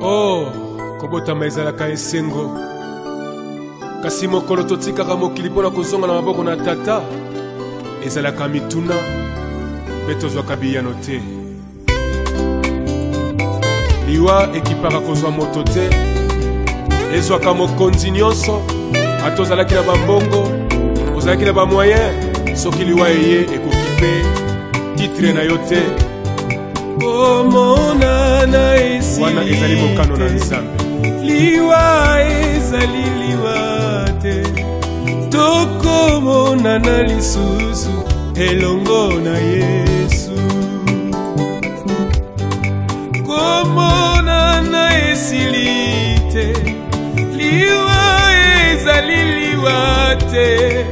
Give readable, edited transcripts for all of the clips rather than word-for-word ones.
Oh, kobotama ezalaka esengo. Kasi mokolo totikaka mokili mpona kozonga na maboko na tata ezalaka mituna mpe tozwaka biyano te. Liwa ekipaka kozwa moto te, ezwaka mokonzi nyonso. Ata ozalaki na bambongo, ozalaki na bamoyen, soki liwa eye ekoki mpe titre na yo te. Omonana esi wana ezali mokano na Nzambe. Liwa ezali liwa te, tokomonana lisusu elongo na Yesu. Komonana esili te, liwa ezali liwa te,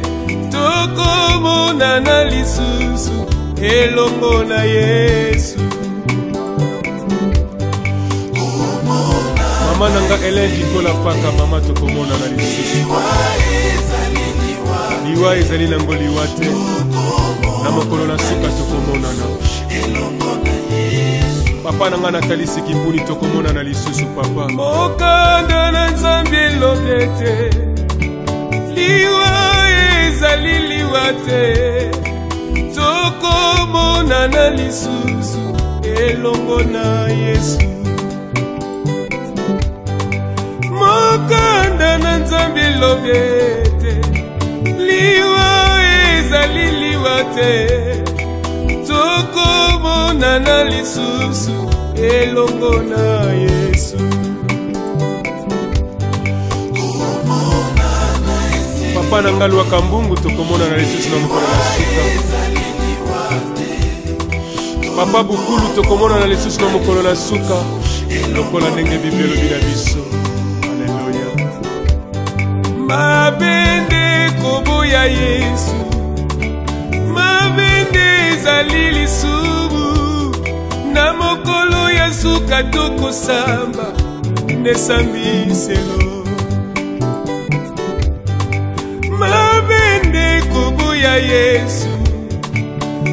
tokomonana lisusu elongo na Yesu. Mama nanga elengi kola paka mama tokomona na lisusu. Liwa ezali nango liwa te, na mokolo na suka tokomona na papa nanga natalisi kipuni tokomona na lisusu papa. Mokanda na Nzambe elobi te, liwa ezali liwa te, tokomona na lisusu elongo na Yesu. Mokanda na Nzambe elobi te, liwa ezali liwa te, tokomona na lisusu elongo na Yesu. Papa nanga lwaka mbungu tokomona na lisusu na mokolo na suka. Papa bukulu tokomona na lisusu na mokolo na suka, lokola ndenge Biblia elobi na biso. Mabende koboya Yesu, mabende ezali lisumu, na mokolo ya suka tokosamba nesambiselo. Mabende koboya Yesu,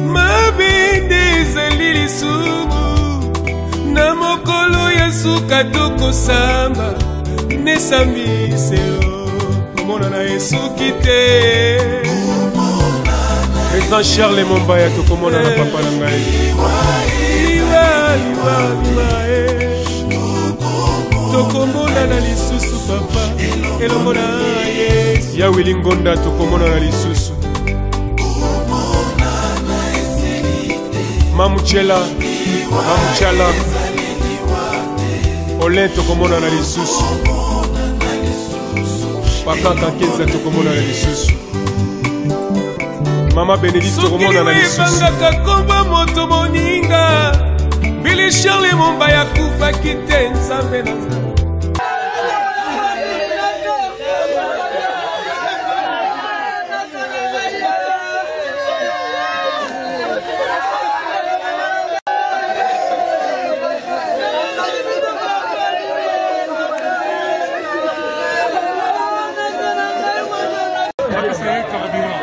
mabende ezali lisumu, na mokolo ya suka tokosamba nesambiselo. Komona na Yesu kite Président Charles Mombaya tokomona na papa na ngai. Liwa tokomona na lisusu papa elongo na Yesu. Ya Willy Ngonda tokomona na lisusu. Mamuchela Olin tokomona na lisusu. Pakaka Kenza tokomona na lisusu. Mama Benedict tokomona na lisusu. Sokili komba moto moninga, Billy Charles Mombaya kufa kite Nzambe na Carburant,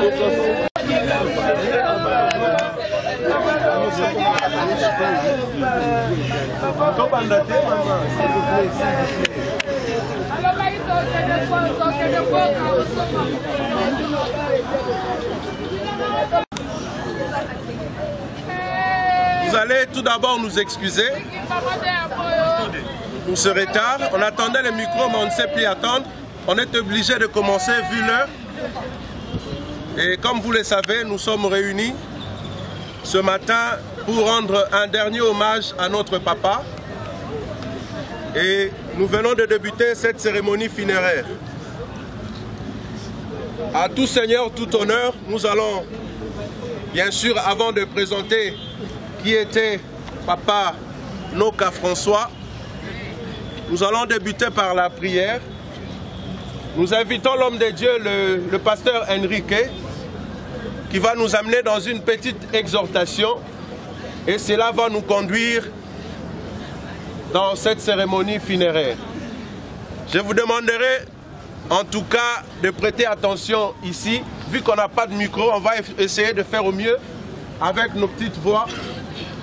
Vous allez tout d'abord nous excuser pour ce retard. On attendait le micro, mais on ne sait plus attendre. On est obligé de commencer vu l'heure. Et comme vous le savez, nous sommes réunis ce matin pour rendre un dernier hommage à notre papa. Et nous venons de débuter cette cérémonie funéraire. À tout seigneur, tout honneur, nous allons, bien sûr, avant de présenter qui était Papa Noka François, nous allons débuter par la prière. Nous invitons l'homme de Dieu, le pasteur Enrique, qui va nous amener dans une petite exhortation et cela va nous conduire dans cette cérémonie funéraire. Je vous demanderai en tout cas de prêter attention ici. Vu qu'on n'a pas de micro, on va essayer de faire au mieux avec nos petites voix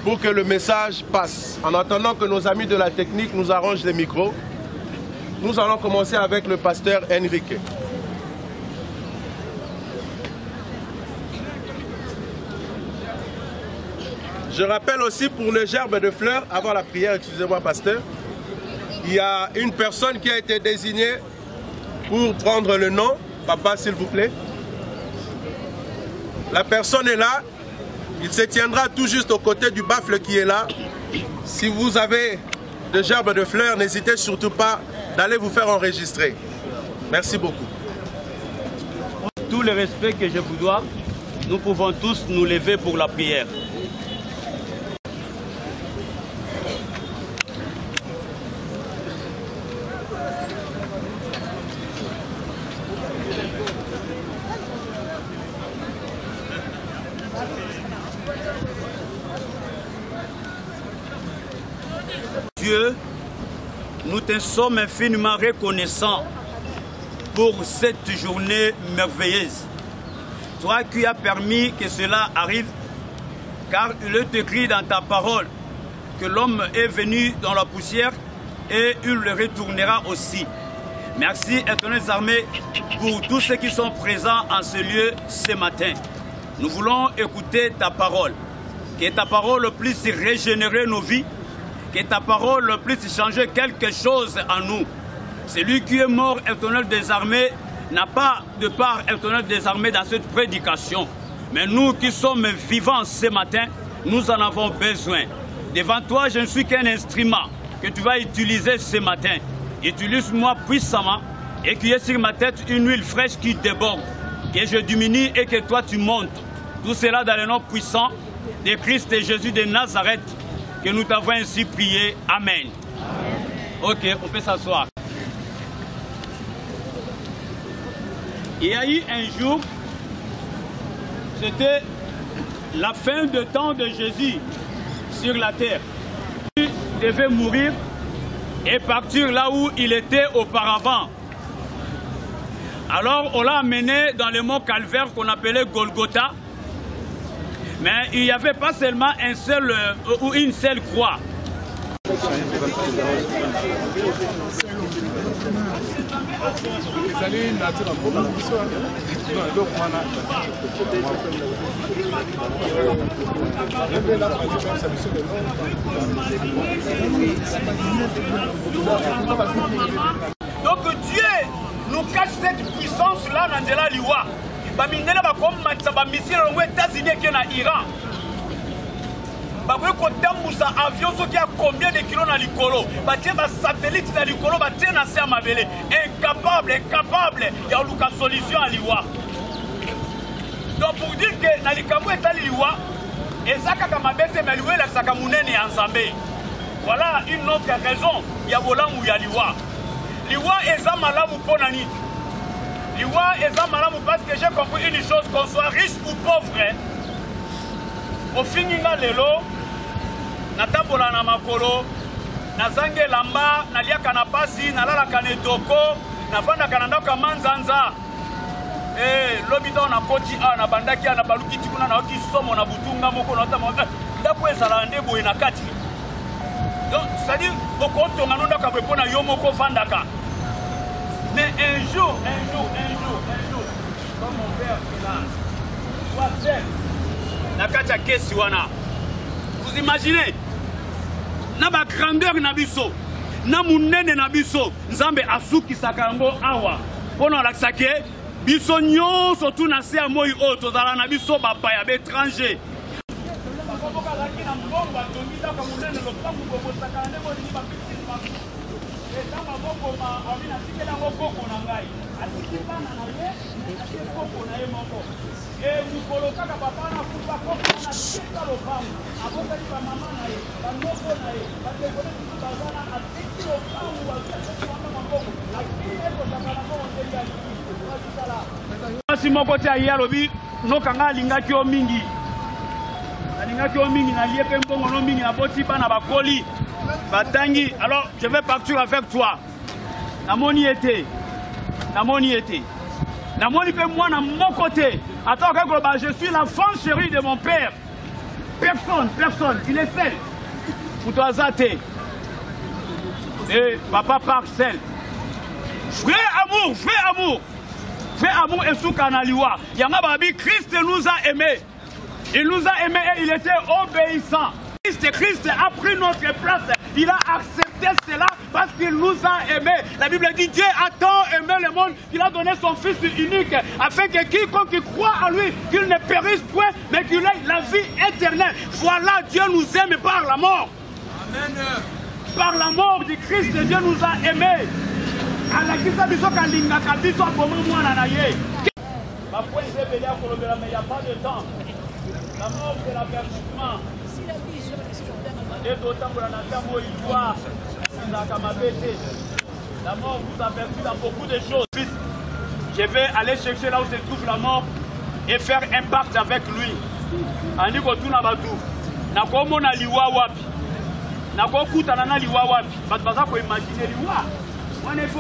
pour que le message passe. En attendant que nos amis de la technique nous arrangent les micros, nous allons commencer avec le pasteur Enrique. Je rappelle aussi pour le gerbe de fleurs, avant la prière, excusez-moi pasteur, il y a une personne qui a été désignée pour prendre le nom. Papa, s'il vous plaît. La personne est là. Il se tiendra tout juste aux côtés du baffle qui est là. Si vous avez de gerbes de fleurs, n'hésitez surtout pas d'aller vous faire enregistrer. Merci beaucoup. Tout le respect que je vous dois, nous pouvons tous nous lever pour la prière. Dieu, nous te sommes infiniment reconnaissants pour cette journée merveilleuse. Toi qui as permis que cela arrive, car il est écrit dans ta parole que l'homme est venu dans la poussière et il le retournera aussi. Merci, éternelles armées, pour tous ceux qui sont présents en ce lieu ce matin. Nous voulons écouter ta parole. Que ta parole puisse régénérer nos vies. Que ta parole puisse changer quelque chose en nous. Celui qui est mort, éternel des armées, n'a pas de part, éternel des armées, dans cette prédication. Mais nous qui sommes vivants ce matin, nous en avons besoin. Devant toi, je ne suis qu'un instrument que tu vas utiliser ce matin. Utilise-moi puissamment et qu'il y ait sur ma tête une huile fraîche qui déborde. Que je diminue et que toi tu montes. Tout cela dans le nom puissant de Christ et Jésus de Nazareth, que nous t'avons ainsi prié. Amen. Ok, on peut s'asseoir. Il y a eu un jour, c'était la fin de temps de Jésus sur la terre. Il devait mourir et partir là où il était auparavant. Alors on l'a amené dans le mont Calvaire qu'on appelait Golgotha. Mais il n'y avait pas seulement un seul ou une seule croix. Donc Dieu nous cache cette puissance-là dans la Liwa. Bamindele bakom mataba missile aux États-Unis qui na Iran. Bakoy kotambusa avion so qui a combien de kilos na likolo. Batie ba satellite na likolo batie na se mabele. Incapable ya luka solution à Liwa. Donc pour dire que na likambo eta Liwa ezaka kama bete meliwe la saka munene ensemble. Voilà une autre raison ya bolamu ya Liwa. Liwa eza malamu pona nini? Liwa eza malamu parce que j'ai compris une chose, qu'on soit riche ou pauvre. Au fininga lelo, natambola na makolo, nazange lamba, naliaka na pasi, nalala kanetoko, nafanda kanandaka manzanza. Lobito na koti na bandaki na baluki tikuna na oki somo na butunga moko na tama ndako ezala ndebo na kati. Donc c'est-à-dire okoto nganonda ka pona yo moko vandaka. Mais un jour comme mon père est là. Quoi faire? Na kati ya kesi wana. Vous imaginez? Na ba grandeur na biso. Na munene na biso. Nzambe asuki sakango awa. Pona la sake biso nyonso tu na se amoyi o tozala na biso bapaya bétranger. Si mon côté aïe alobi no kanga lingaki o mingi alingaki o mingi na lié pe mbongo no mingi na boti bana bakoli batangi. Alors je vais partir avec toi. Namoni été namoni pe moi na mon côté. Attends que je suis l'enfant chéri de mon père. Personne, il est seul. Pour toi zate. Et papa part seul. Vrai amour et sous canaliwa. Yanga babi, Christ nous a aimés. Il nous a aimés et il était obéissant. Christ a pris notre place. Il a accepté cela parce qu'il nous a aimés. La Bible dit Dieu a tant aimé le monde qu'il a donné son Fils unique afin que quiconque croit en lui, qu'il ne périsse point, mais qu'il ait la vie éternelle. Voilà, Dieu nous aime par la mort. Amen. Par la mort du Christ, Dieu nous a aimés. La mort c'est l'avertissement. La mort vous avertit dans beaucoup de choses. Je vais aller chercher là où se trouve la mort et faire un pacte avec lui. Il faut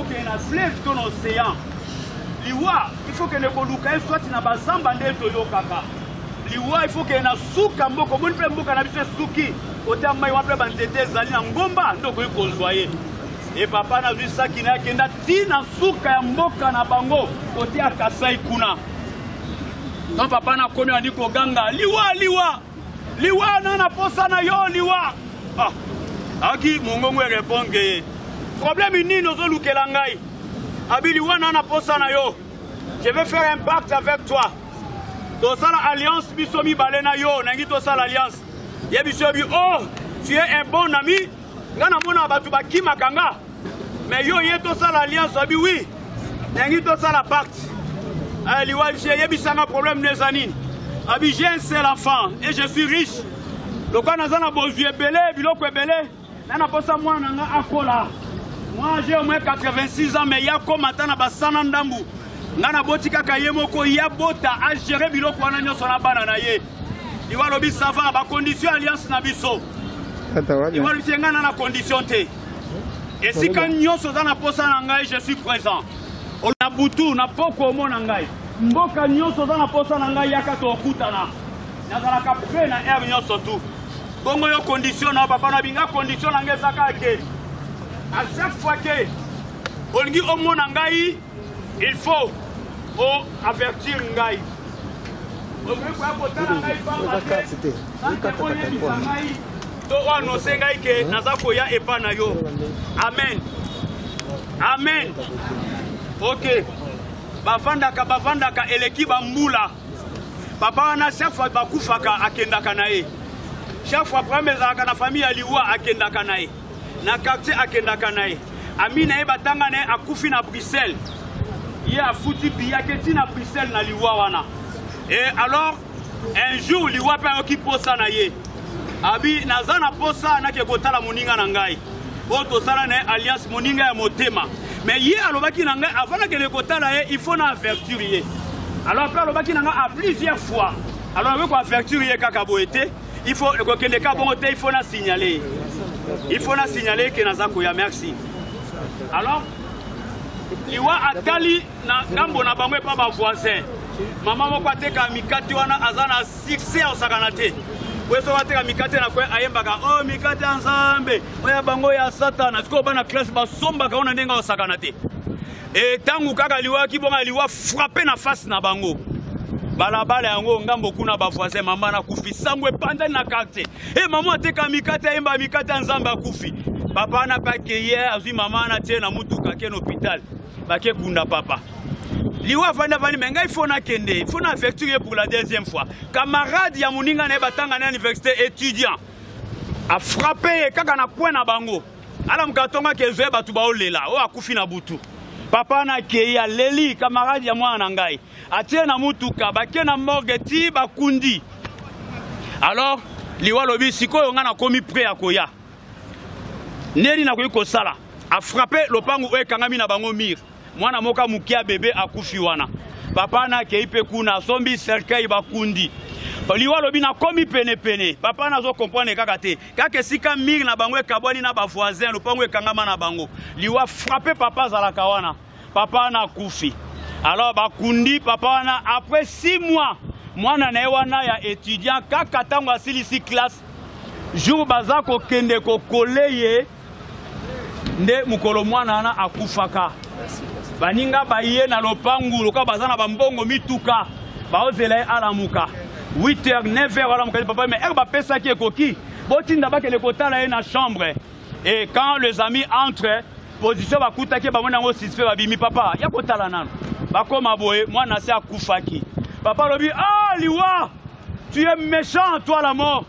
qu'il y ait un fleuve dans l'océan. Il faut que le Koluka soit dans la Zamba de Toyokaka. Il faut qu'il y ait un souka, comme on peut faire un souki. Autant que je vais faire un ngomba, donc il faut choisir. Et papa n'a vu ça qui n'a qu'un tina souka mboka na bango, côté à Kasai Kuna. Donc papa n'a connu un diko ganga. Liwa, nana posa na yo, liwa. Ah, aki mongongo répond que. Problème uni nous avons luké langai. Abiliwa nana posa na yo. Je vais faire un pacte avec toi. Dans l'alliance bisomi balena yo, nangi to sa l'alliance. Ye bisobi oh, tu es un bon ami. Ngana mona batu baki makanga. Mais yo ye to sa l'alliance abi oui. Nangi to sa la pacte. Aliwa ye bisanga problème nezanine. Abi j'ai un seul enfant et je suis riche. Le quand nazana bozué belé, biloko belé. Nana posa moi nanga akola. Moi j'ai au moins 86 ans mais ya ko matana basana ndambu. Ngana botika kayemoko ya bota a gérer biloko wana nyoso na bana na ye. Iwa lobi sava ba condition alliance na biso. Iwa lobi ngana na condition te. Et si quand nyoso za na posa na ngai je suis présent. Na butu na poko mo na ngai. Mboka nyoso za na posa na ngai yaka to okutana. Nazala ka pre na air nyoso tu. Bongo yo condition na papa na binga condition na ngai saka ke. À chaque fois que Olgi Omo Nangai, il faut avertir Ngai. Amen. Amen. Ok. Bavandaka eleki bambula. Papa wana chaque fois bakufaka akendaka nae. Chaque fois premier zaka na famille aliwa akendaka nae. Na quartier akendaka nae. Amina batanga ne akufi na Bruxelles. Il a foutu biyaketi na Bruxelles na liwa wana. Et alors un jour liwa pa ki posa na ye. Abi nazana posa na ke kotala moninga na ngai. Oto sala ne alliance moninga ya motema. Mais ye alobaki na ngai avant que le kotala ye il faut na avertir ye. Alors après alobaki na ngai à plusieurs fois. Alors avec avertir ye kaka boete, il faut que le cas bon il faut na signaler. Il faut na signaler que naza koya merci. Alors liwa atali na ngambo na bango pa ba voisin mama moko ateka mikate wana azana succès osakana te weso ateka mikate na kwe ayembaka oh mikate nzambe oya bango ya satana siko bana classe basomba kaona ndenga osakana te et tangu kaka liwa kibonga liwa frapper na face na bango balabala yango ngambo kuna ba voisin mama na kufi sangwe panda na quartier mama ateka mikate ayemba mikate nzambe akufi papa na pa ke hier azui mama na tie na mutuka ke na hôpital bake kunda papa liwa vanda vani menga il faut na kende il faut na affectuer pour la deuxième fois camarade ya muninga na batanga na université étudiant a frappé kaka na point na bango ala mkatonga ke zwe batu ba olela o akufi na butu papa na ke ya leli camarade ya mwana ngai atie na mutuka bake na morgue ti bakundi alors liwa lobi sikoyo nga na komi prêt à koya neli na koyi kosala a frappé lopangu oyo ekangami na bango mire mwana moka mukia bebe akufi wana papa na kei pe kuna sombi cercueil bakundi liwa lobi na komi pene papa na zo comprendre kaka te kaka sika mire na bango ekabwani na ba voisin lopangu ekangama na bango liwa frappé papa zalaka wana papa na kufi alors bakundi papa wana après 6 mois mwana na wana ya étudiant kaka tango asilisi classe jour bazako kende ko koleye nde mukolo mwana na akufaka baninga baye na lopangu loka bazana bambongo mituka baozela alamuka 8h 9h alamuka papa mais ba pesa ki ekoki botinda bakele kotala na chambre et quand les amis entrent position bakuta ki bamona ngo sisfe babimi papa ya kotala nano bakoma boye mwana se akufaki papa lobi ah liwa tu es méchant toi la mort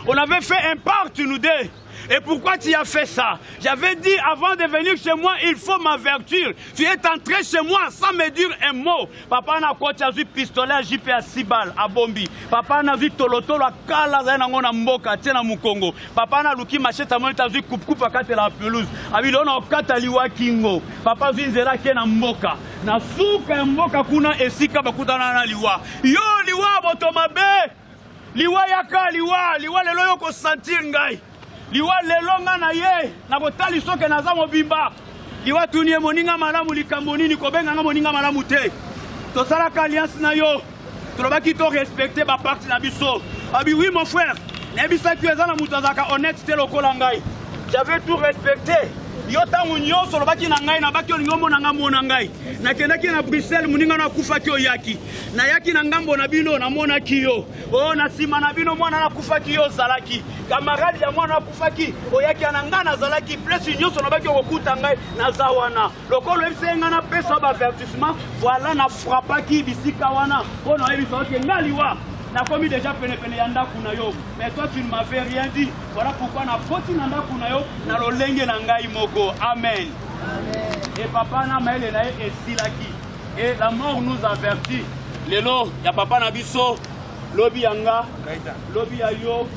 on avait fait un pacte nous deux. Et pourquoi tu as fait ça? J'avais dit avant de venir chez moi, il faut m'avertir. Tu es entré chez moi sans me dire un mot. Papa n'a pas vu pistolet à JP à 6 balles à Bombi. Papa n'a vu tolotolo à Kala na mboka tena mukongo. Papa n'a luki machette à mon t'as vu coupe à kate la pelouse. Abi lona kataliwa kingo. Papa vu nzela ke na mboka. Na suka mboka kuna esika bakutana na liwa. Yo liwa botomabe. Liwa yaka liwa lelo yoko sentir ngai. Liwa lelonga na ye na botali soke na za mobimba liwa tunie moninga malamu likambo nini kobenga nga moninga malamu te tosala alliance na yo tolobaki to respecter ba parti na biso abi oui mon frère na bisa tu ezana mutu azaka honnête te lokola ngai j'avais tout respecté yo tangu nyonso lobaki na ngai na baki olingo mona nga mona ngai nakendaki na Bruxelles moninga na kufaki oyaki na yaki na ngambo na bino na mona kiyo o na sima na bino mwana na kufaki yo zalaki camarade ya mwana na kufaki oyaki na ngana zalaki plus nyonso na baki okuta ngai na zawana lokolo ebisenga na pesa ba avertissement voilà na frappaki bisika wana kono ebiso ke ngaliwa na komi déjà pene yanda kuna yo mais toi tu ne m'avais rien dit voilà pourquoi na poti nanda kuna yo na lolenge na ngai moko amen et papa na maele na esilaki et la mort nous avertit lelo ya papa na biso lobi yanga lobi ya yo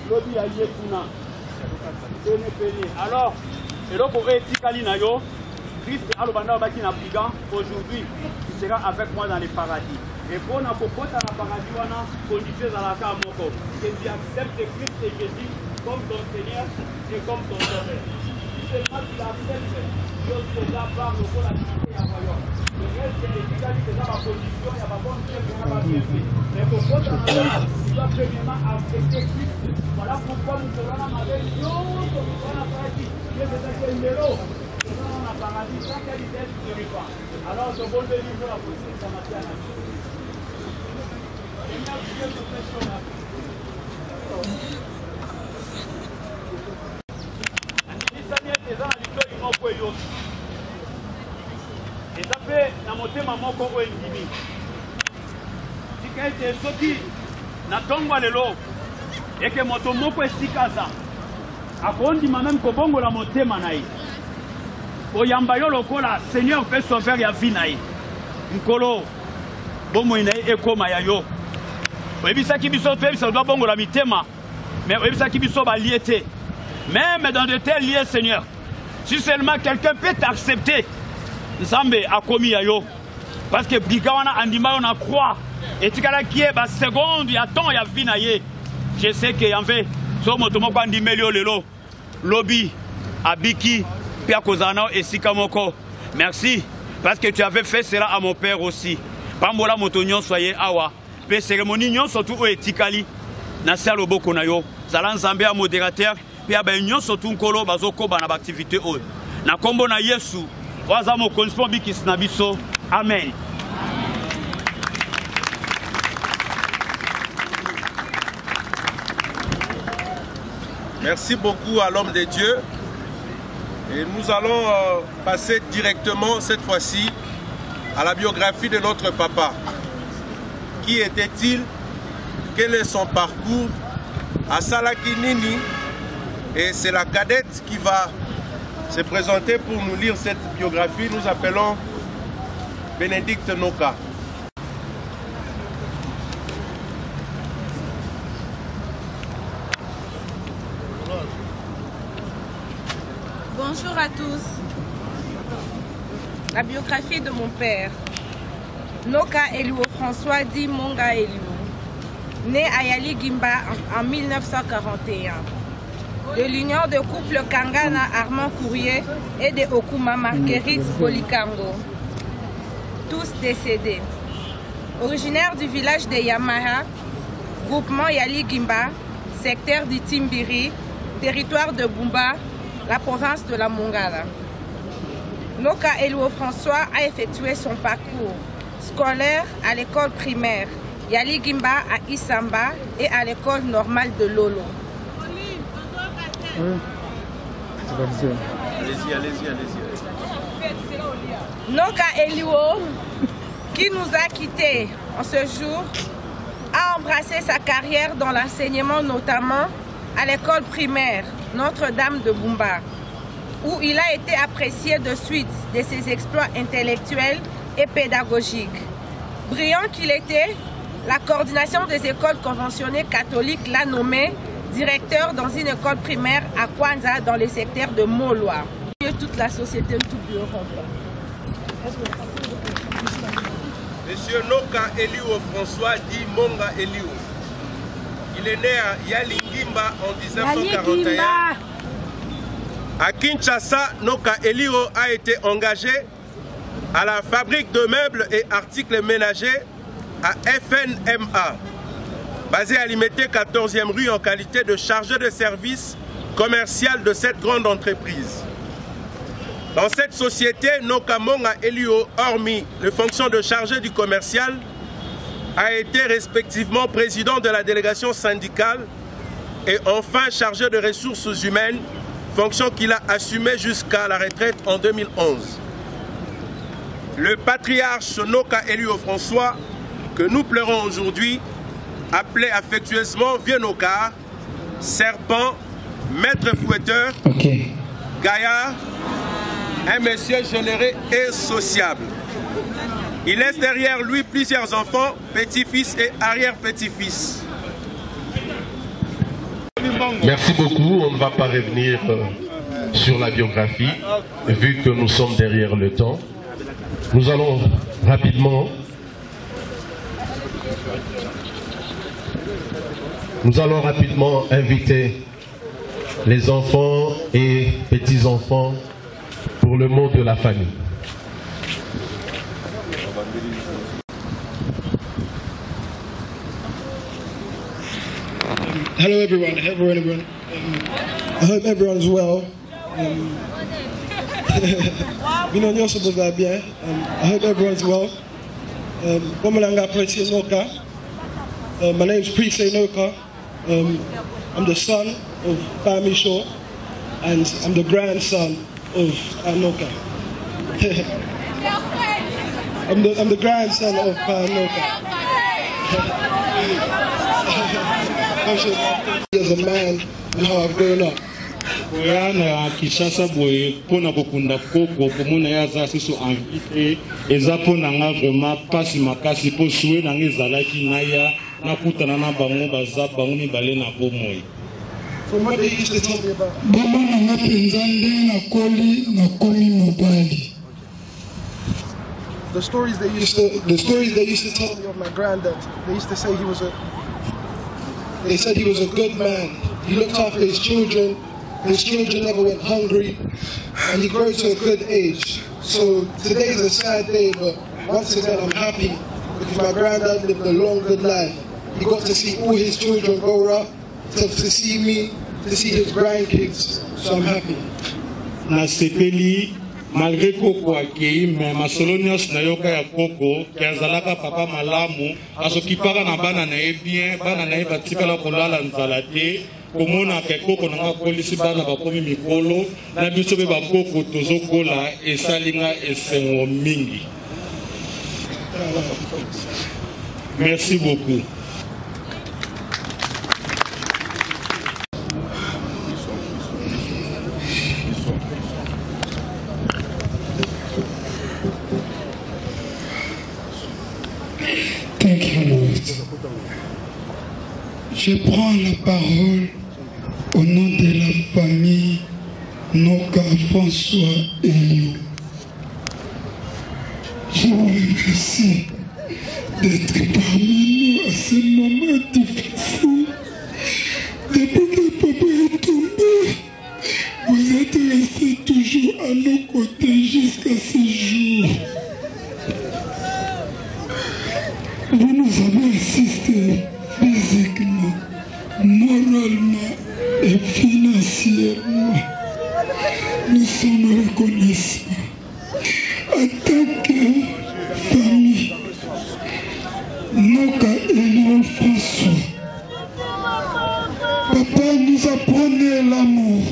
lobi ya ye kuna pene alors eloko etikali na yo Christ alobanda baki na brigand aujourd'hui tu seras avec moi dans les paradis. Et pour la popote à la paradis, on a conditionné dans la carte moko. Que tu acceptes Christ et Jésus comme ton Seigneur et comme ton Sauveur. Si seulement tu l'acceptes, Dieu te la part le rôle à quitter à royaume. Le reste c'est l'égalité dans la position, il y a pas bon Dieu qui n'a pas bien fait. Mais popote à la paradis, tu dois premièrement accepter Christ. Voilà pourquoi nous serons dans la maison, nous serons dans la paradis. Dieu te dit que l'héros. Dans la paradis, sans qualité, tu ne ris pas. Alors, ce bon Dieu nous a posé sa matière à nous. ezape na motema moko oyo endimi tika ete soki na ntongo lelo eke moto moko esika aza akondima meme kobongola motema na ye oyamba yo lokola seigneur mpe sauveur ya vi na ye nkolo bomoi na ye ekoma ya yo oyebisaki biso toyebisa doit bongola mitema mais oyebisaki biso balie te même dans de tels lieux seigneur si seulement quelqu'un peut t'accepter nzambe akomi ya yo parce que brigand wana andima yo na croix etikalaki ye baseconde ya temps ya vi na ye je sais que yanve so moto moko andimeli yo lelo lobi abiki mpe akozala na yo esika moko merci Parce que tu avais fait cela à mon père aussi. Pambola motonyon soyez awa. Pe cérémonie nyon surtout au etikali. Na salo boko na yo. Zala nzambe a modérateur. Pe a ben nyon surtout nkolo bazoko ba na activité o. Na kombo na Yesu. Waza mo konspon bikis na biso. Amen. Merci beaucoup à l'homme de Dieu. Et nous allons passer directement cette fois-ci à la biographie de notre papa. Qui était-il? Quel est son parcours? À Salakinini. Et c'est la cadette qui va se présenter pour nous lire cette biographie. Nous appelons Bénédicte Noka. Bonjour à tous. La biographie de mon père. Noka Eliwo François dit Monga Eliwo. Né à Yali Gimba en 1941. De l'union de couple Kangana Armand Courrier et de Okuma Marguerite Bolikango. Tous décédés. Originaire du village de Yamaha, groupement Yali Gimba, secteur du Timbiri, territoire de Bumba, la province de la Mongala. Noka Eliwo François a effectué son parcours scolaire à l'école primaire Yali Gimba à Isamba et à l'école normale de Lolo. Allez-y. Noka Eliwo, qui nous a quittés en ce jour, a embrassé sa carrière dans l'enseignement, notamment à l'école primaire Notre-Dame de Bumba, où il a été apprécié de suite de ses exploits intellectuels et pédagogiques. Brillant qu'il était, la coordination des écoles conventionnées catholiques l'a nommé directeur dans une école primaire à Kwanza dans le secteur de Moloa. Toute la société tout bureau. Monsieur Noka Eliwo François dit Monga Eliwo. Il est né à Yalingimba en 1941. À Kinshasa, Noka Eliwo a été engagé à la fabrique de meubles et articles ménagers à FNMA, basé à Limité 14e rue en qualité de chargé de service commercial de cette grande entreprise. Dans cette société, Noka Monga Eliwo, hormis les fonctions de chargé du commercial, a été respectivement président de la délégation syndicale et enfin chargé de ressources humaines, fonction qu'il a assumée jusqu'à la retraite en 2011. Le patriarche Noka Eliwo François, que nous pleurons aujourd'hui, appelé affectueusement Vieux Noka, serpent, maître fouetteur, gaillard, un monsieur généreux et sociable. Il laisse derrière lui plusieurs enfants, petits-fils et arrière-petits-fils. Merci beaucoup. On ne va pas revenir sur la biographie, vu que nous sommes derrière le temps. Nous allons rapidement inviter les enfants et petits-enfants pour le mot de la famille. Hello everyone, I hope everyone's well. I hope everyone's well. My name is Priest Noka. I'm the son of Fami Shaw and I'm the grandson of Noka. I'm the grandson of Noka. As a man and how I've grown up. Oyana Kishasa boy pona kokunda koko pomona ya za siso invité eza pona nga vraiment pasi makasi po soué na ngezalaki na ya na kutana na bango baza bango mibale na bomoi. From what they used to tell me about. Baba na penzande na koli na komi mobali. The stories they used to tell me of my granddad. They used to say They said he was a good man. He looked after his children. His children never went hungry, and he grew to a good age. So today's a sad day, but once again I'm happy because my granddad lived a long, good life. He got to see all his children grow up, to see me, to see his grandkids. So I'm happy. Nasepeli malgré Koko akei mais masolonios na yoka ya Koko kiazalaka papa malamu asokipaka na bana na ye bien bana na ye batikala kolala nzala te komona ke Koko nanga polisi bana bakomi mikolo na biso be bakoko tozokola esalinga esengo mingi. Merci beaucoup. Thank you, Lord. Je prends la parole au nom de la famille Noka François Elio. Je vous remercie d'être parmi nous à ce moment difficile. Depuis que papa est tombé, vous êtes restés toujours à nos côtés jusqu'à ce jour. Vous nous avez assistés physiquement, moralement et financièrement. Nous sommes reconnaissants. En tant que famille, Noka Elio François, papa nous apprenait l'amour,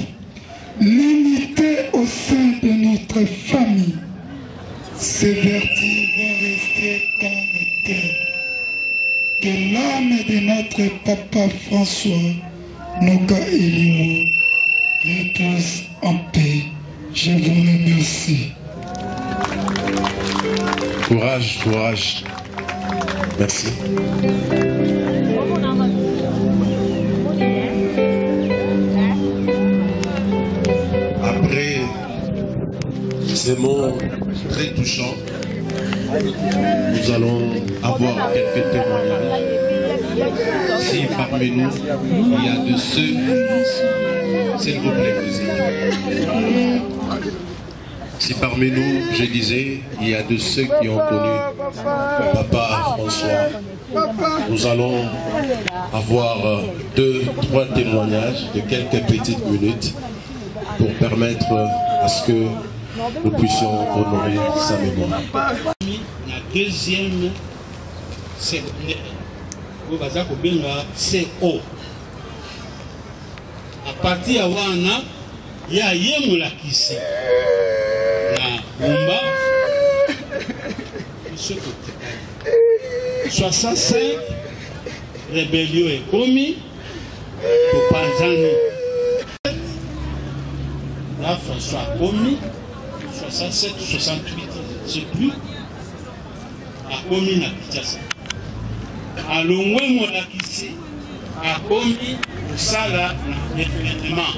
l'unité au sein de notre famille. Ces vertus vont rester dans le cœur. Que l'âme de notre papa François Noka Elio repose en paix. Je vous remercie. Courage, courage. Merci. Après ces mots très touchants, nous allons avoir quelques témoignages. Si parmi nous, il y a de ceux, s'il vous plaît, si parmi nous, je disais, il y a de ceux qui ont connu Papa François, nous allons avoir 2-3 témoignages de quelques petites minutes pour permettre à ce que nous puissions honorer sa mémoire. La deuxième, c'est CO. À partir de Wana, il y a Yemoula qui sait. La Bumba, 65, rébellion est commis pour Panzani. Là, François a commis 67, 68, je ne sais plus. A commis na Kinshasa. A Longwe Molakisi a commis au Sala na référendement.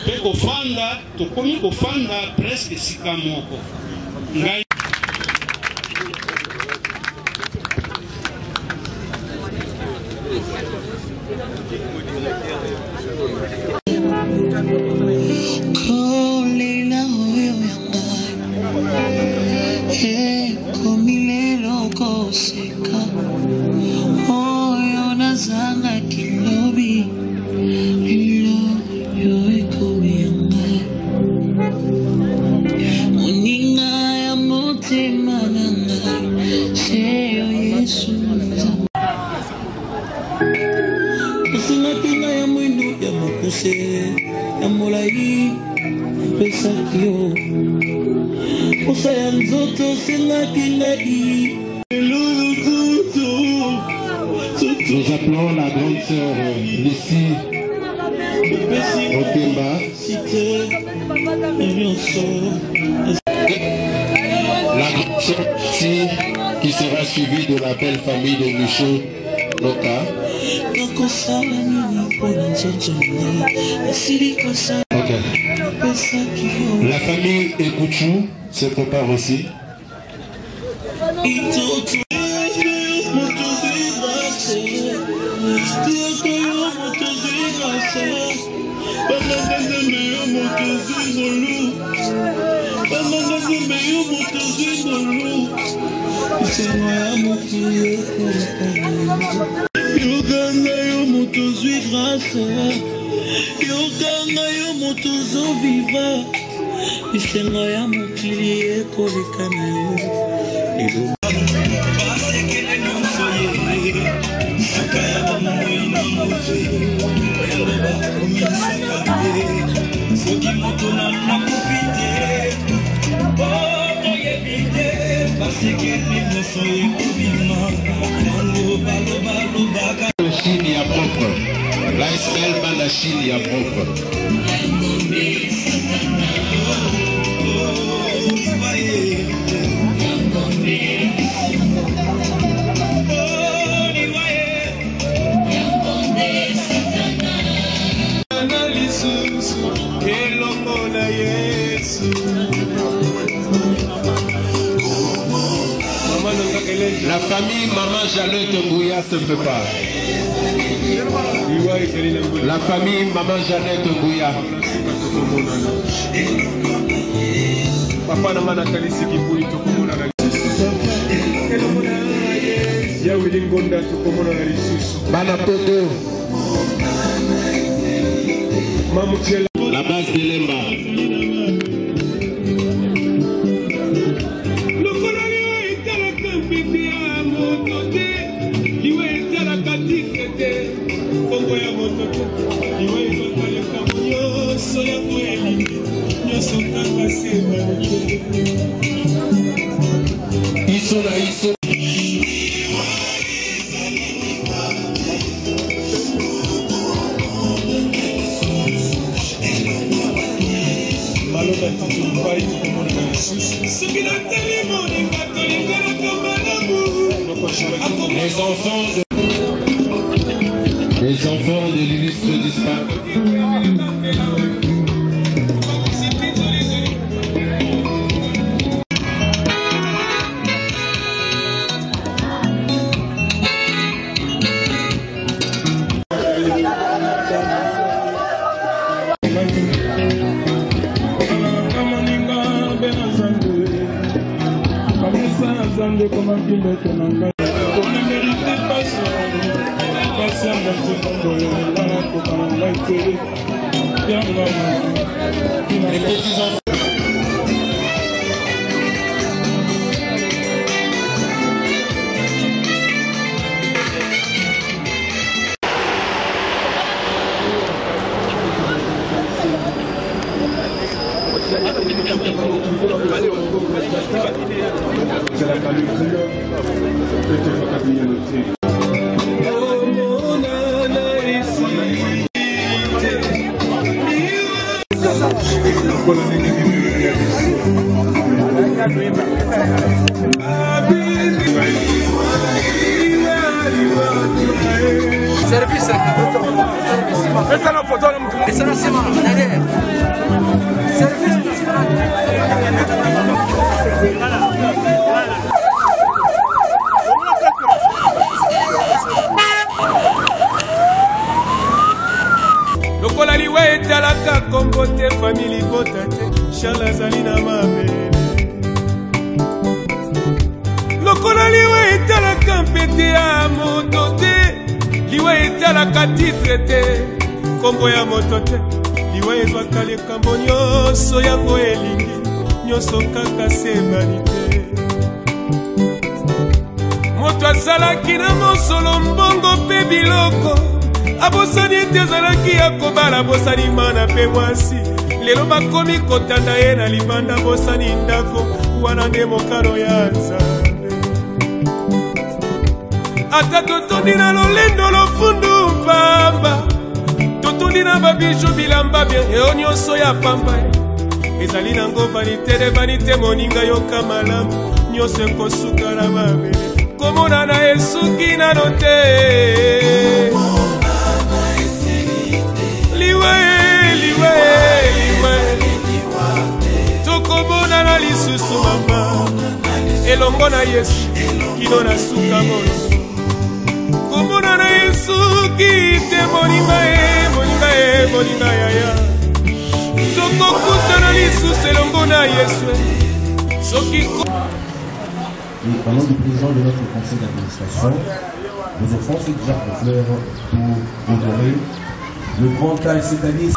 Pe kofanda, to commis kofanda presque sikamoko. Ngai nous appelons la grande sœur Lucie Otemba. La grande sœur Lucie qui sera suivie de la belle famille de Michaud Noka. Okay. La famille Ekouchou se prépare aussi. yo moto zwi bolo isengo ya mokili yokanga yo moto zwi grâce yokanga yo moto zo viva isengo ya mokili ekoleka na yo soki moto na nakupite okoyebite basekeli nyonso ekobima yango balobalobaka Chine ya propre la SL banda Chine ya propre La famille Maman Jeannette Ngouya se prépare. La famille Maman Jeannette Ngouya. Papa na mana kalisi kiburi tokomona na ya wilingonda tokomona na lisusu. Bana poto. La base de Lemba. Les enfants de l'illustre disparu. Les petits enfants. Service. Essa não pode olhar muito. Essa não se manda, né? Service. Lokola liwa etalaka kombo te famili bota te Charles azali na mabele Lokola liwa etalaka mpete ya moto te liwa etalaka titre te kombo ya moto te liwa ezwaka likambo nyonso yango elingi nyonso kaka sebani te moto azalaki na mosolo mbongo mpe biloko abosani ete azalaki ya kobala bosani mana mpe mwasi lelo bakomi kotanda ye na libanda bosani ndako wana nde mokano ya nzambe ata totondi na lolendo lofundu pamba totondi na babiju bilamba bien eo nyonso ya pamba ezali nango vanite de vanite moninga yoka malamu nyonso ekosuka na mabele komona na esuki nano te tokomona na lisusu mama elongo na yesu kino na suka moyo komona na yesu kite moninga yaya tokokuta na lisusu elongo na yesu Et au nom du président de notre conseil d'administration, nous offrons cette jarre de fleurs pour honorer le grand âge cette année.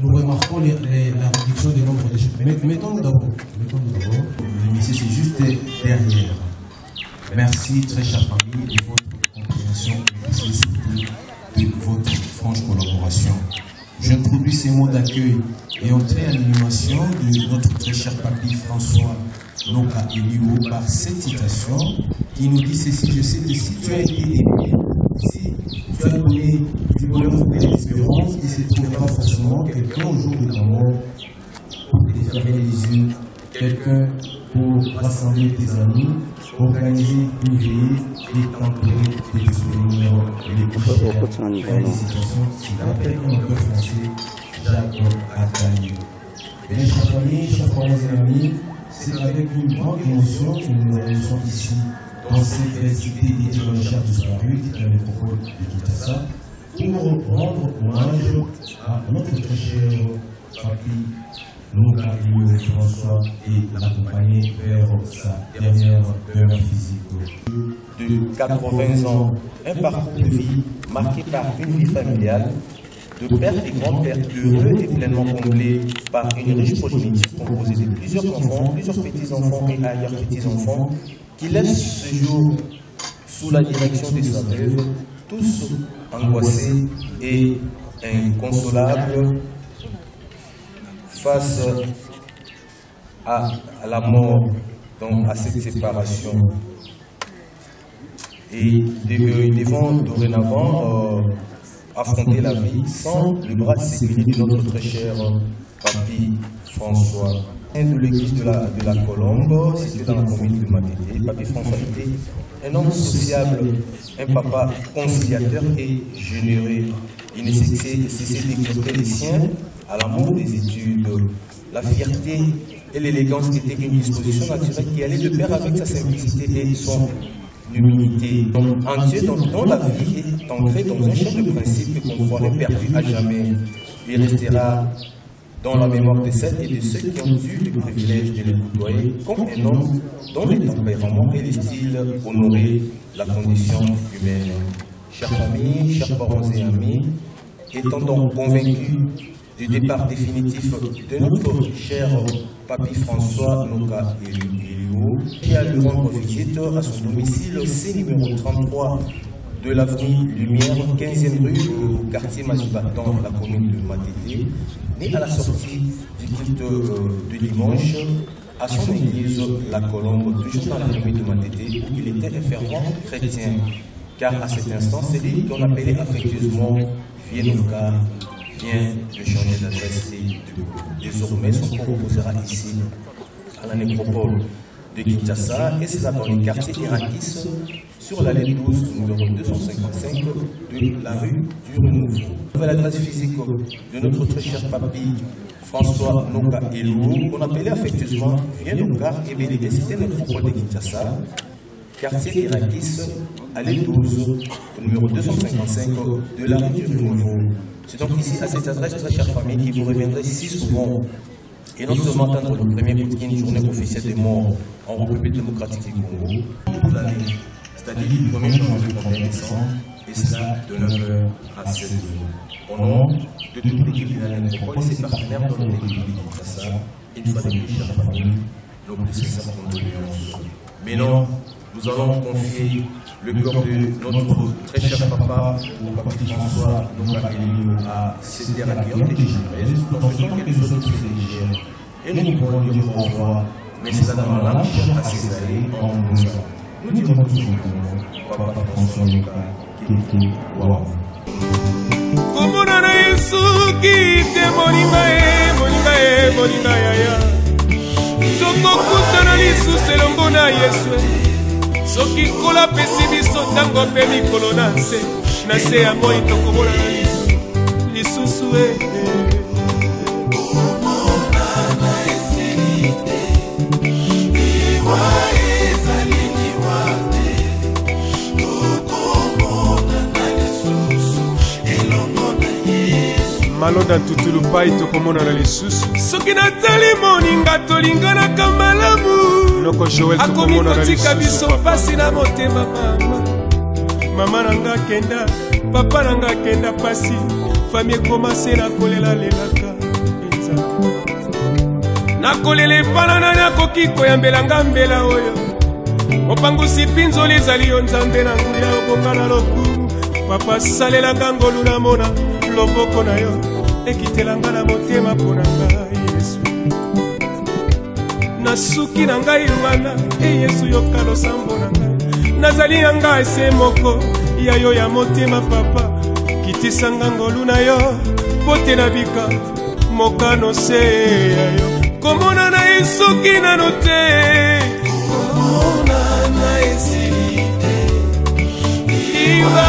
Nous remarquons la réduction du nombre de chefs. Mettons-nous d'abord. Le monsieur, c'est juste derrière. Merci, très chère famille, de votre compréhension et merci surtout de votre franche collaboration. J'introduis ces mots d'accueil et entrer à l'animation de notre très cher papy François Noka Eliwo par cette citation qui nous dit ceci, je sais que si tu as été aimé, si tu as donné du bonheur et de l'espérance, il se trouvera forcément quelqu'un au jour de ta mort pour te fermer les yeux, quelqu'un pour rassembler tes amis, organiser une veillée et t'entourer de tes souvenirs les plus chers. Félicitations, c'est l'appel en cœur français, Jacques Attali. Mes chers familles, chers parents et amis, c'est avec une grande émotion que nous nous réunissons ici, dans cette belle cité dédiée dans le char disparu, qui est la métropole de Kinshasa, pour rendre hommage à notre très cher papy Noka Eliwo François et l'accompagner vers sa dernière demeure physique. De 80 ans, un parcours de vie marqué par une vie familiale, de père et grand-père heureux et pleinement comblés par une riche progéniture composée de plusieurs enfants, plusieurs petits-enfants et arrière-petits-enfants, qui laissent ce jour sous la direction de sa veuve, tous angoissés et inconsolables face à la mort, donc à cette séparation. Et ils devront dorénavant affronter la vie sans le bras de sécurité de notre très cher papy François. De l'église de la Colombe, située dans la commune de Matete, papy François était un homme sociable, un papa conciliateur et généreux. Il ne cessait d'exhorter les siens à l'amour des études. La fierté et l'élégance étaient une disposition naturelle qui allait de pair avec sa simplicité et son humilité. Un Dieu dont la vie est ancrée dans un champ de principes qu'on croirait perdu à jamais. Il restera dans la mémoire de celles et de ceux qui ont eu le privilège de le côtoyer comme un homme dont le tempérament et le style honoraient la condition humaine. Chers familles, chers parents et amis, étant donc convaincus du départ définitif de notre cher papy François Noka Eliwo, qui a lui rendre visite à son domicile, C numéro 33 de l'avenue Lumière, 15e rue, au quartier Maziba, dans la commune de Matete, né à la sortie du culte de dimanche à son église La Colombe, toujours dans la commune de Matete, où il était un fervent chrétien. Car à cet instant, c'est lui qu'on appelait affectueusement Vienoka, vient de changer d'adresse et désormais son corps reposera ici, à la nécropole de Kinshasa, et c'est là dans le quartier Irakis, sur l'allée 12, numéro 255 de la rue du Renouveau. Nouvelle adresse physique de notre très cher papy François Noka Elou, qu'on appelait affectueusement Vienoka, et Bénédé, c'était le nécropole de Kinshasa, quartier Irakis, allée 12, numéro 255 de la rue du Renouveau. C'est donc ici, à cette adresse, très chère famille, qui vous reviendrait si souvent, et non seulement attendre le premier week-end, journée officielle des morts en République démocratique du Congo, toute l'année, c'est-à-dire du 1er janvier au 1er décembre, et cela de 9h à 16h. Au nom de toute l'équipe de la nécropole et ses partenaires dans le pays de Kinshasa, une fois de plus, chère famille, nos plus sincères condoléances. Mais non, nous allons confier le cœur de notre très cher papa, au papy François Noka Elou, à cette terre accueillante et généreuse, dans ce temps qu'elle soit tous les légères. Et nous pourrons dire au revoir, mais c'est dans la langue chère à ses allées, en nous. Nous dirons tous au papa François Noka Elou. Wow. Komona na Yesu kite moninga yaya tokokutana lisusu elongo na Yesu soki kola pesi biso ntango mpe mikolo na se ya moi tokomona na lisusu malonda tutulu pai tokomona na lisusu soki natali moninga tolinganaka malamu akomi kotika biso mpasi na motema mama nanga kenda papa nanga kenda pasi fami ekomase nakolela lelaka nakolela epana nani akoki koyambelanga mbela oyo mopangusi mpinzoli ezali yo nzambe na nguya obonga na lokumu papa salelanga ngolu namona loboko na yo ekitelanga na motema mpo na ngai Yesu nasuki na ngai wana Yesu yoka losambo na ngai nazali ya ngai se moko ya yo ya motema papa kitisanga ngolu na yo pote na bika mokano se ya yo komona na esoki nano te komona na esili te iwa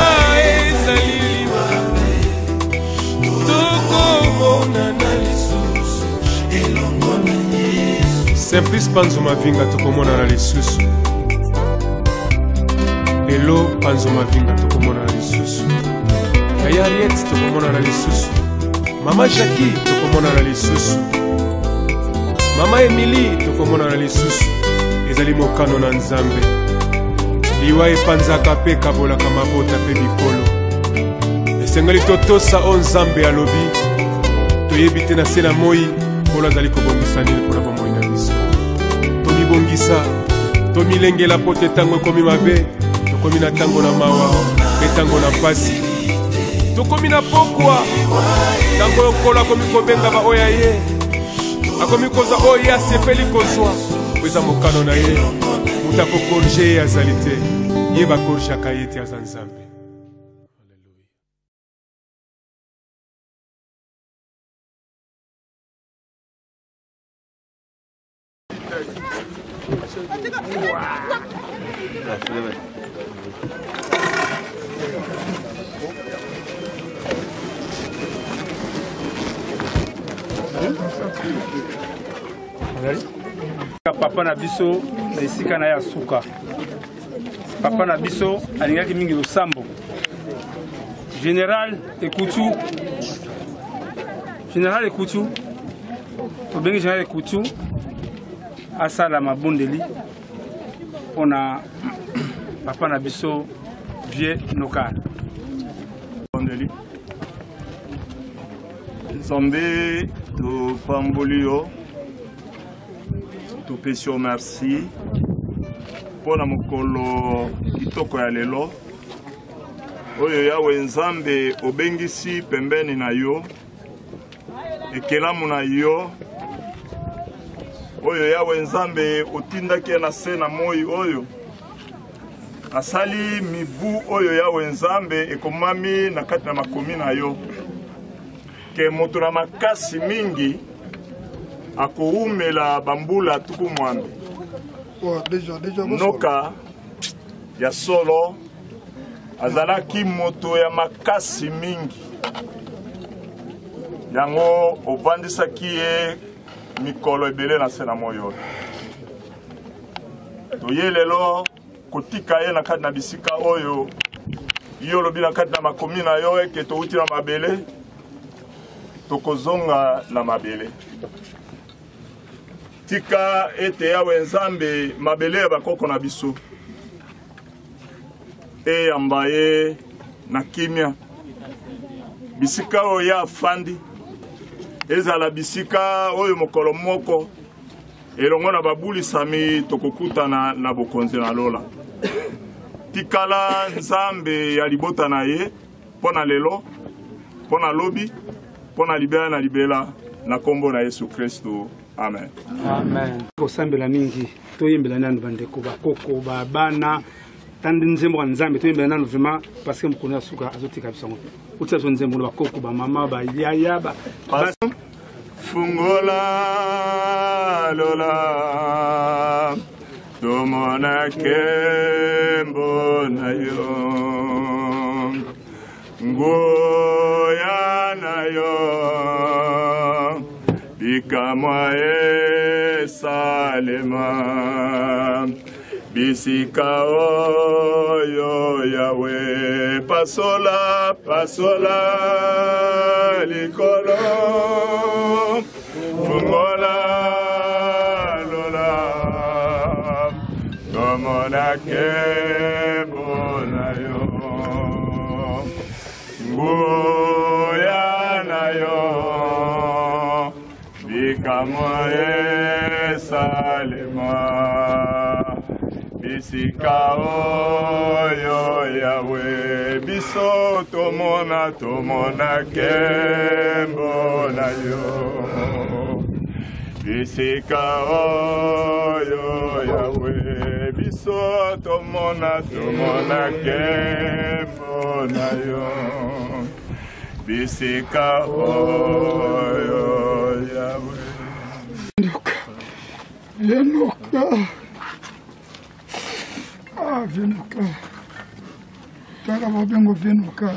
ezali Simplice Panzuma Vinga tokomona na lisusu Lelo Panzuma Vinga tokomona na lisusu Yaya Ariette tokomona na lisusu Mama Jackie tokomona na lisusu Mama Emily tokomona na lisusu ezali mokano na Nzambe liwa epanzaka pe kabolaka mabota pe bikolo esengeli totosa o Nzambe alobi toyebi te na se na moi polo azali kobongisa nini mpona bomoi na biso tomibongisa tomilengela po te ntango ekomi mabe tokomi na ntango na mawa mpe ntango na pasi tokomi na pokwa ntango lokolo akomi kobenga baoyo ye akomi kozwa oyo ye asepeli kozwa po eza mokano na ye moto akokorge ye azali te ye bakorgeaka ye te aza Nzambe. Papa na biso na esika na ya suka papa na biso alingaki mingi losambo Général Ekutu tobengi Général Ekutu asala mabondeli pona papa na biso Vie Noka bondeli Nzambe to pambolio to pesio merci pona mokolo kitoko ya lelo oyo yawe nzambe obengisi pembeni na yo ekelamu na yo oyo yawe nzambe otindaki na se na moi oyo asali mibu oyo yawe nzambe ekomami na kati na makomi na yo ke moto na makasi mingi akoumela bambula tuku mwambe noka ya solo azalaki moto ya makasi mingi yango ovandisaki ye mikolo ebele na se na moi oyo toye lelo kotika ye na kati na bisika oyo yo lobi na kati na makomi na yo eke touti na mabele tokozonga na mabele tika ete yawe nzambe mabele ya bakoko na biso eyamba ye na kimia bisika oyo ya afandi ezala bisika oyo mokolo moko elongo na babulisami tokokutana na bokonzi na lola tikala nzambe ya libota na ye pona lelo pona lobi pona libela na libela na kombo na Yesu Kristo amen amen kosambela mingi toyembela nanu bandeko bakoko babana tandi nzembo wa nzambe toyembela nanu vraiment parce que mkono ya suka azotika bisango uti azo nzembo na bakoko ba mama ba yaya ba fungola lola tomona kembo na yo ngoya na yo bikamwa salema bisika oyo yawe pasola pasola likolo fungola lola tomona kembo na yo ngoya na yo bikamwa salema bisika oyo yawe biso tomona kembo na yo bisika oyo yawe biso tomona kembo na yo bisika oyo yawe Venuka. Ah, Venuka. Tala babengo Venuka.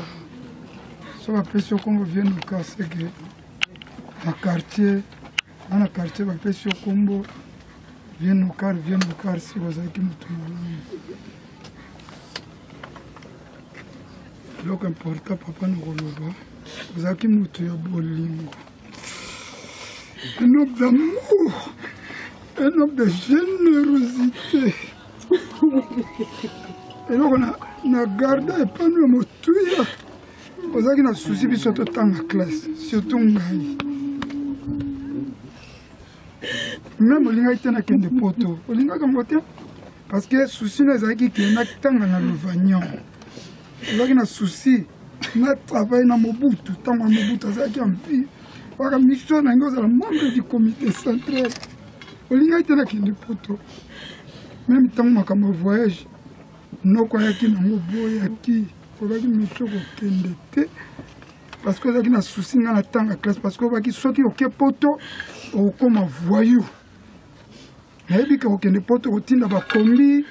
So bapesi okombo Venuka seke. Na quartier bapesi okombo Venuka si bazalaki moto malamu. Eloko important papa na koloba bazalaki moto ya bolingo. Un homme d'amour, un homme de générosité. Et donc on a gardé et pas nous motuya. On a qu'il a souci puis surtout dans la classe, surtout ngai. Même on a été na kende poto, on a comme côté parce que souci na zaki qui na tanga na luvagnon. On a qu'il a souci na travail na Mobutu, tanga Mobutu zaki ampi. Para mission na ngoza la membre du comité central. Olinga ite na kende poto. Même temps makama voyage noko yaki na ngoboya ki obaki mission ko kende te parce que zaki na souci na tanga classe parce que obaki soki oke poto okoma voyou. Nayebi ka okende poto otinda ba kombi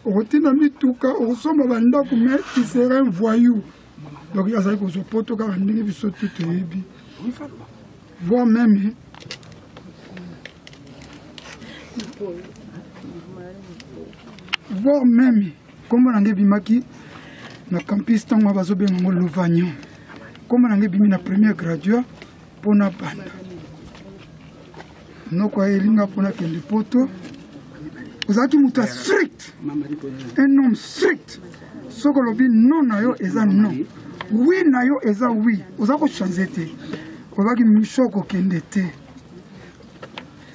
otinda mituka osomba banda ko mais qui sera un voyou. Donc ya zaki ko zo poto ka ndenge biso tout ebi. Voire même comme on a bimaki na campus tango bazobe ngo Luvagnon comme on a bimi na première graduat pour na banda noko elinga pona kende poto ozaki muta strict un homme strict soko lobi non na yo eza non oui na yo eza oui ozako changer te ozaki mishoko kende te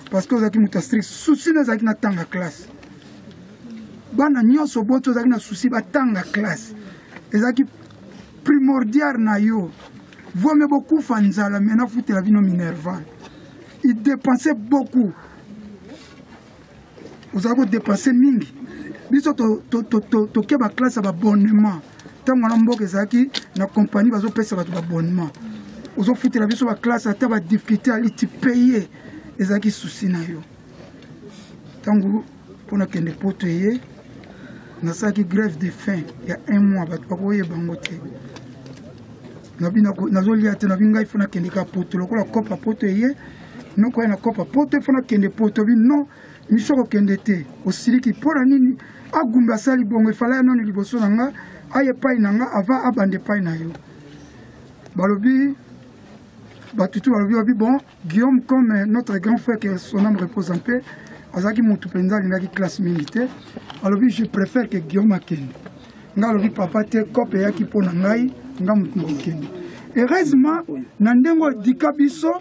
parce que ozaki muta strict souci na zaki na tanga classe bana nyonso boto ozaki na souci batanga classe ezaki primordial na yo. Vous aimez beaucoup Fanzala, mais na foutu la vie non Minerval. Il dépensait beaucoup. Vous avez dépensé mingi. Biso to keba classe abonnement. Tant on a mboke zaki na compagnie bazo pesa ba abonnement. Vous avez foutu la biso ba classe ata ba difficulté ali ti payer ezaki souci na yo. Tangu pona kende poto ye na saki grève de faim il y a 1 mois ba koye bangote. Na bina na zolia te na binga ifuna kende ka poto lokola kopa poto ye no ko na kopa poto ifuna kende poto bi non misoko kende te osiliki pona nini agumba sali bongo ifala non liboso nanga aye pai nanga ava abande pai na yo balobi batutu balobi bon Guillaume comme notre grand frère que son âme repose en paix azaki mutu penza lingaki classe militaire balobi je préfère que Guillaume akende nga lobi papa te kope yaki pona ngai nga mutu ngokende heureusement na ndengo dikabiso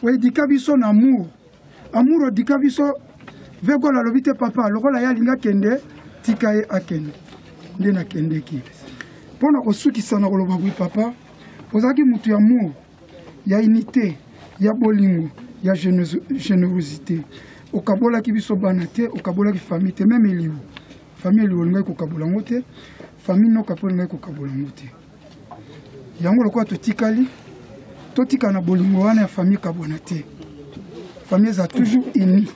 we dikabiso na amour dikabiso vego la lobi te papa lokola ya linga kende tikaye akende ndena kende ki pona osukisa na koloba bwi papa ozaki mutu ya amour ya unité ya bolingo ya générosité okabola ki biso bana te okabola ki famille te même eliwo famille eliwo ngai kokabola ngote famille no kapola ngai kokabola ngote yango lokwa totikali totika na bolingo wana ya famille kabona te famille za toujours unie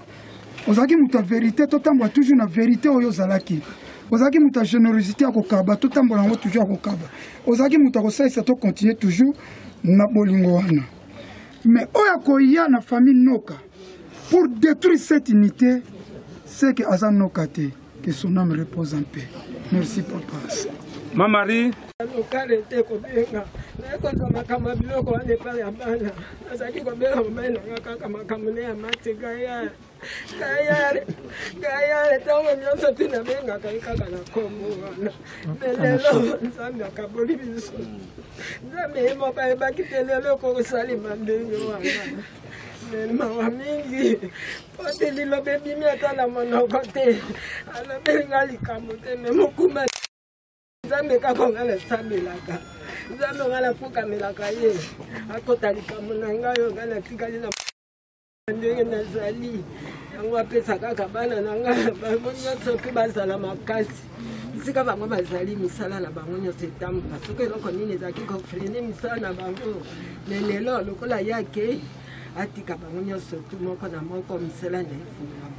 ozaki muta vérité totambola toujours na vérité oyo zalaki ozaki muta générosité ya kokaba totambola ngo toujours ya kokaba ozaki muta kosalisa to continuer toujours na bolingo wana mais oya koya na famille noka pour détruire cette unité c'est que Azan noka te que son âme repose en paix. Merci papa. Marie lokalete kobenga nayekonza makambo biloko wana epai ya bana nazalaki kobenga mobali nanga kaka makambo ne ya mateka gayale ntango nyonso mpe nabengaka ye kaka na kombo wana me lelo nzambe akaboli biso nzambe ye moko ayebaki te lelo kokosalima ndenge wana mawa mingi po te liloba ebimi ata na monoko te alobelinga likambo te me mokuma nzambe kaka nga nasambelaka nzambe nga nafukamelaka ye akota likambo na ngai oyo nga natikali na ndenge nazali yango apesa kaka bana na ngai bango nyonso mpe bazala makasi esika bango bazali misala na bango nyonso etambola soki eloko nini ezalaki kofrene misala na bango me lelo lokola yake atika bango nyonso tu moko na moko misala na efungama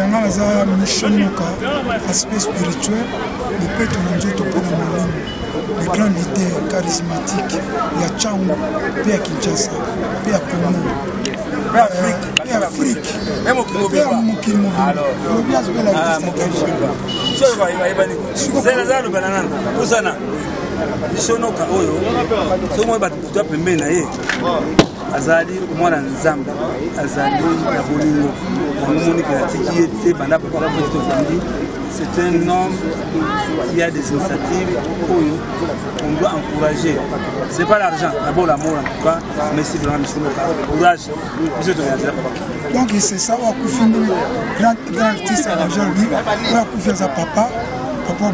Naza mission noka aspect spirituel le peto na nzoto pona molimo le grand leader charismatique ya Changu pe ya Kinshasa pe ya Congo pe Afrique Afrique. Même au Mobile. Alors, azali mwana nzambe azali na bolingo namoni que atiki ete banda papa Festo Fandi c'est un homme qui a des initiatives on doit encourager. C'est pas l'argent, d'abord l'amour en tout cas. Merci vraiment monsieur le courage. Donc c'est ça on a confié grand artiste à aujourd'hui on a confié à papa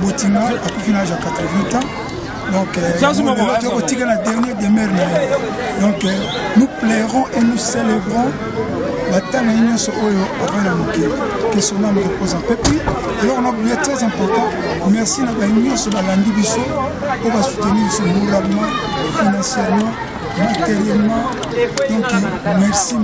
Botinga a confié à 88 ans. Donc, la dernière demeure. Donc, nous plairons et nous célébrons la Tanzanie que son âme repose en paix. Alors, on a oublié très important. Merci à l'Union sur la langue Bissot pour soutenir ce moralement, financièrement, matériellement. Donc, merci.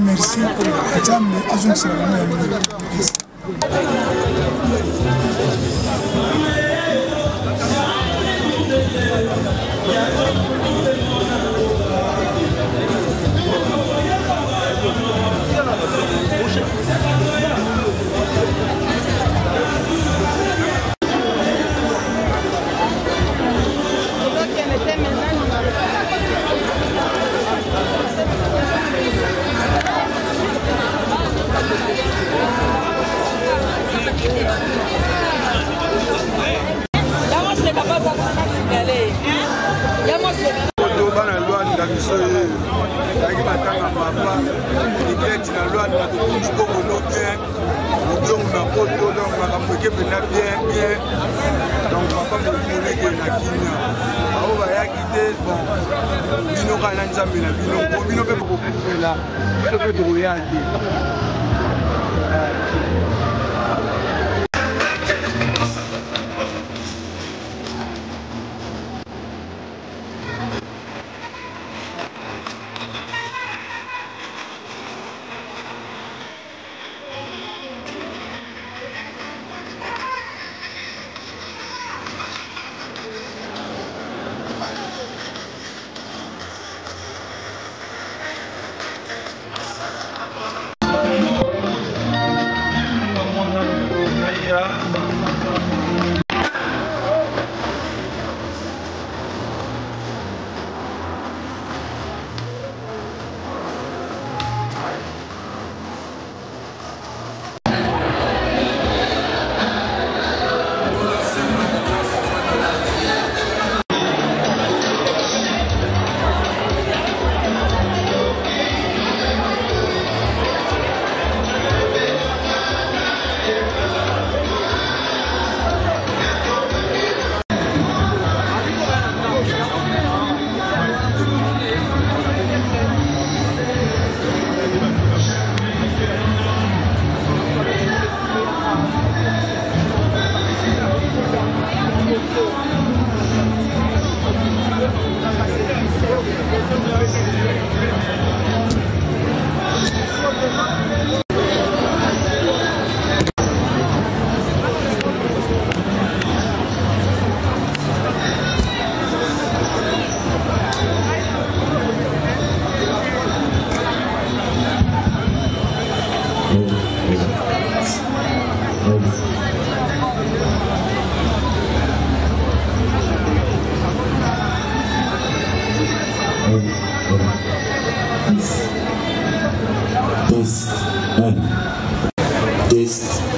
Test.